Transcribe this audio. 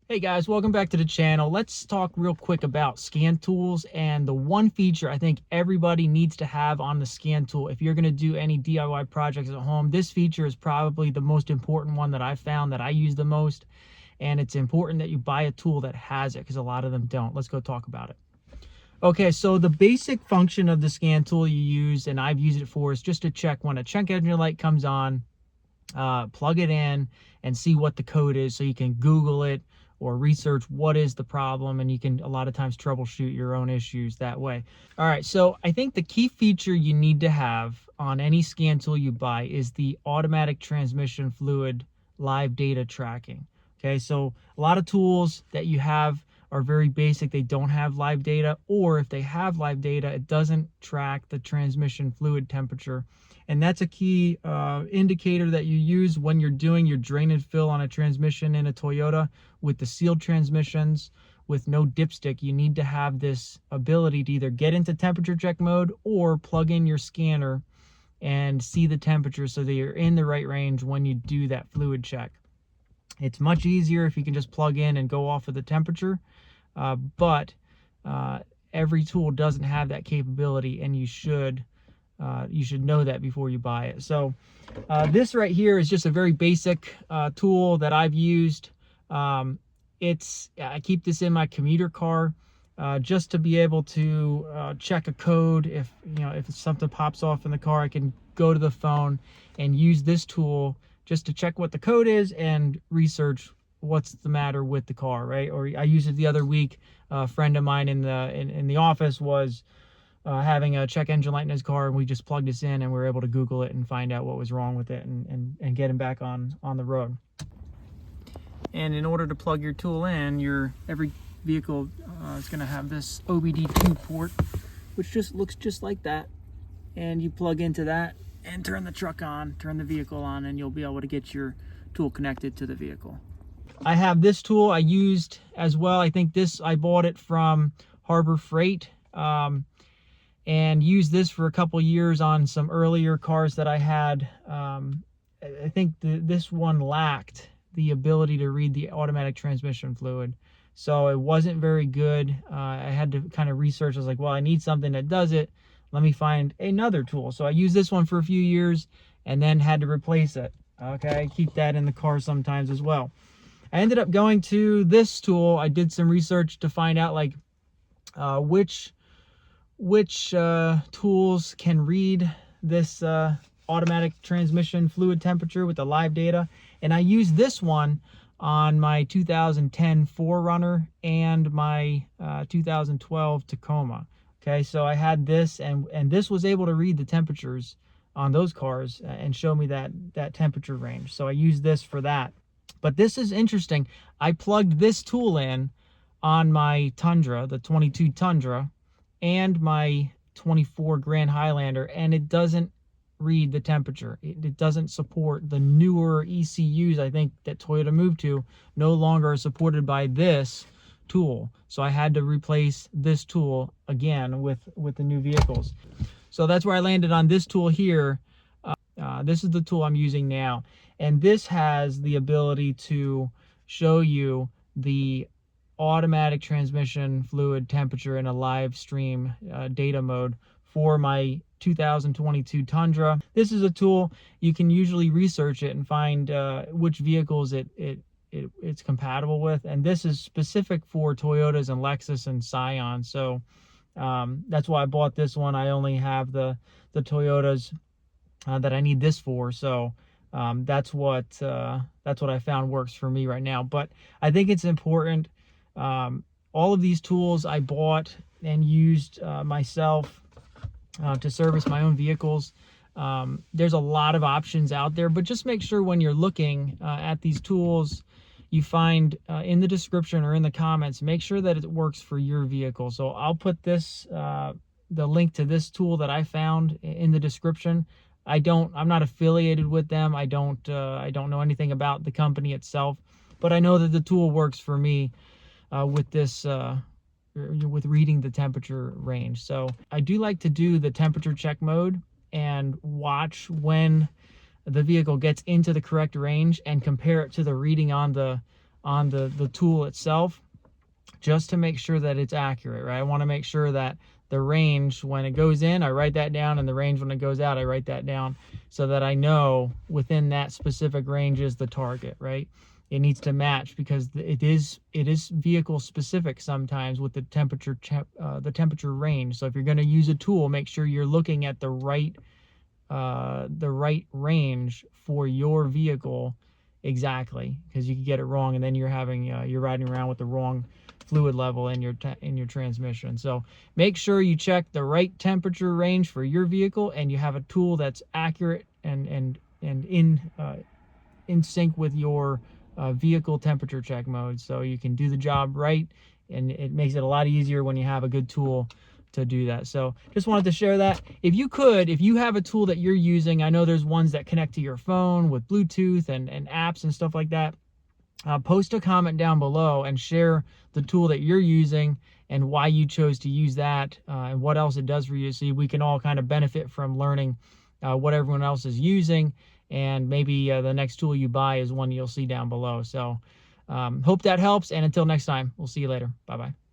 Hey guys, welcome back to the channel. Let's talk real quick about scan tools and the one feature I think everybody needs to have on the scan tool. If you're going to do any DIY projects at home, this feature is probably the most important one that I found that I use the most. And it's important that you buy a tool that has it because a lot of them don't. Let's go talk about it. Okay, so the basic function of the scan tool you use, and I've used it for, is just to check when a check engine light comes on, plug it in and see what the code is so you can Google it or research what is the problem, and you can a lot of times troubleshoot your own issues that way. All right, so I think the key feature you need to have on any scan tool you buy is the automatic transmission fluid live data tracking. Okay, so a lot of tools that you have are very basic. They don't have live data, or if they have live data, it doesn't track the transmission fluid temperature. And that's a key indicator that you use when you're doing your drain and fill on a transmission in a Toyota. With the sealed transmissions with no dipstick, you need to have this ability to either get into temperature check mode or plug in your scanner and see the temperature so that you're in the right range when you do that fluid check. It's much easier if you can just plug in and go off of the temperature, but every tool doesn't have that capability, and you should know that before you buy it. So this right here is just a very basic tool that I've used. I keep this in my commuter car just to be able to check a code. If something pops off in the car, I can go to the phone and use this tool just to check what the code is and research what's the matter with the car, right? Or I used it the other week. A friend of mine in the office was having a check engine light in his car, and we just plugged this in and we were able to Google it and find out what was wrong with it and get him back on the road. And in order to plug your tool in, every vehicle is going to have this OBD2 port, which just looks just like that. And you plug into that and turn the truck on, turn the vehicle on, and you'll be able to get your tool connected to the vehicle. I have this tool I used as well. I think I bought it from Harbor Freight. And used this for a couple years on some earlier cars that I had. I think this one lacked the ability to read the automatic transmission fluid, so it wasn't very good. I had to kind of research. I was like, well, I need something that does it. Let me find another tool. So I used this one for a few years and then had to replace it. Okay, I keep that in the car sometimes as well. I ended up going to this tool. I did some research to find out like which tools can read this automatic transmission fluid temperature with the live data, and I used this one on my 2010 4Runner and my 2012 Tacoma. Okay, so I had this, and this was able to read the temperatures on those cars and show me that temperature range. So I used this for that. But this is interesting. I plugged this tool in on my Tundra, the 22 Tundra, and my 24 Grand Highlander, and it doesn't read the temperature. It doesn't support the newer ECUs, I think, that Toyota moved to, no longer are supported by this tool. So I had to replace this tool again with the new vehicles. So that's where I landed on this tool here. This is the tool I'm using now, and this has the ability to show you the automatic transmission fluid temperature in a live stream data mode for my 2022 Tundra. This is a tool you can usually research it and find which vehicles it's compatible with, and this is specific for Toyotas and Lexus and Scion. So that's why I bought this one. I only have the Toyotas that I need this for, so that's what I found works for me right now. But I think it's important. All of these tools I bought and used myself to service my own vehicles. There's a lot of options out there, but just make sure when you're looking at these tools, you find in the description or in the comments, make sure that it works for your vehicle. So I'll put this, the link to this tool that I found in the description. I'm not affiliated with them. I don't know anything about the company itself, but I know that the tool works for me with this, with reading the temperature range. So I do like to do the temperature check mode and watch when the vehicle gets into the correct range and compare it to the reading on the on the tool itself, just to make sure that it's accurate, right? I want to make sure that the range when it goes in, I write that down, and the range when it goes out, I write that down, so that I know within that specific range is the target, right? It needs to match, because it is vehicle specific sometimes with the temperature range. So if you're going to use a tool, make sure you're looking at the right range for your vehicle exactly, because you can get it wrong, and then you're riding around with the wrong fluid level in your transmission. So make sure you check the right temperature range for your vehicle, and you have a tool that's accurate and in sync with your vehicle temperature check mode, so you can do the job right, and it makes it a lot easier when you have a good tool to do that. So just wanted to share that. If you have a tool that you're using, I know there's ones that connect to your phone with Bluetooth and apps and stuff like that. Post a comment down below and share the tool that you're using and why you chose to use that, and what else it does for you, so we can all kind of benefit from learning what everyone else is using, and maybe the next tool you buy is one you'll see down below. So hope that helps, and until next time, we'll see you later. Bye-bye.